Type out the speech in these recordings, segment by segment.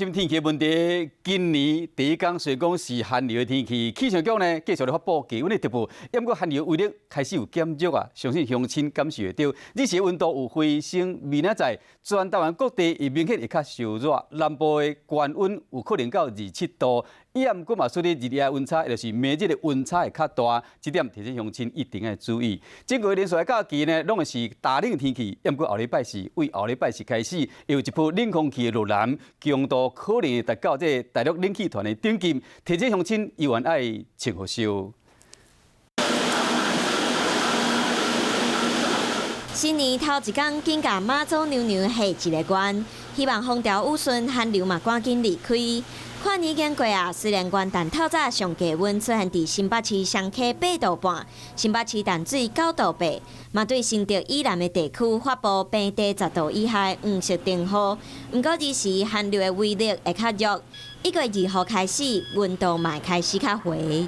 天气的问题，今年第一天虽讲是寒流的天气，气象局呢继续咧发布低温的特报，不过寒流威力开始有减弱啊，相信乡亲感受得到。日时温度有回升，明仔载全台湾各地会明显会较受热，南部的高温有可能到27度。以毋过嘛，说咧日夜温差，就是明日的温差会较大，这点提醒乡亲一定要注意。整个连续的假期呢，拢是大冷天气，不过后礼拜四为后礼拜四开始，又有一波冷空气的落南，强度可能会达到这大陆冷气团的顶级，提醒乡亲依然爱穿好袖。新年头一天，紧甲妈祖娘娘下一个关，希望风调雨顺，寒流嘛赶紧离开。看年经过啊，虽然元旦透早上低温出现伫新北市双溪8度半，新北市淡水9度8，嘛对新竹以南的地区发布平地10度以下黄色灯号。不过日时寒流的威力会较弱，1月2号开始温度嘛开始较回。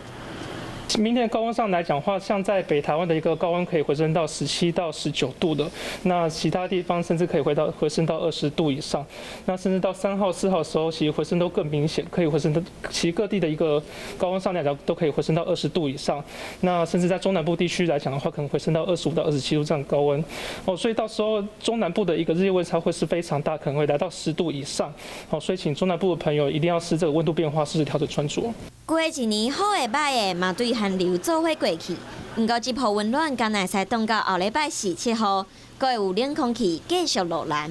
明天高温上来讲的话，像在北台湾的一个高温可以回升到17到19度的，那其他地方甚至可以回升到20度以上，那甚至到3号、4号的时候，其实回升都更明显，可以回升到其实各地的一个高温上来讲都可以回升到20度以上，那甚至在中南部地区来讲的话，可能回升到25到27度这样高温哦，所以到时候中南部的一个日夜温差会是非常大，可能会来到10度以上哦，所以请中南部的朋友一定要视这个温度变化，适时调整穿着。过一年好的歹的，嘛对寒流做伙过去。不过这波温暖敢会使等到后礼拜4、7号，阁会有冷空气继续落南。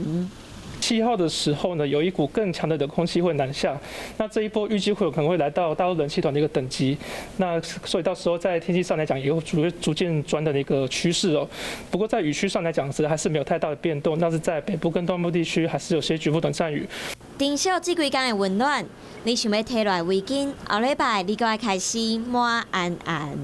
7号的时候呢，有一股更强的冷空气会南下，那这一波预计会有可能会来到大陆冷气团的一个等级，那所以到时候在天气上来讲，也会逐渐转冷的一个趋势哦。不过在雨区上来讲，还是没有太大的变动，但是在北部跟东部地区还是有些局部短暂雨。珍惜这几天的温暖，你想要摕来围巾，后礼拜你阁要开始满安安。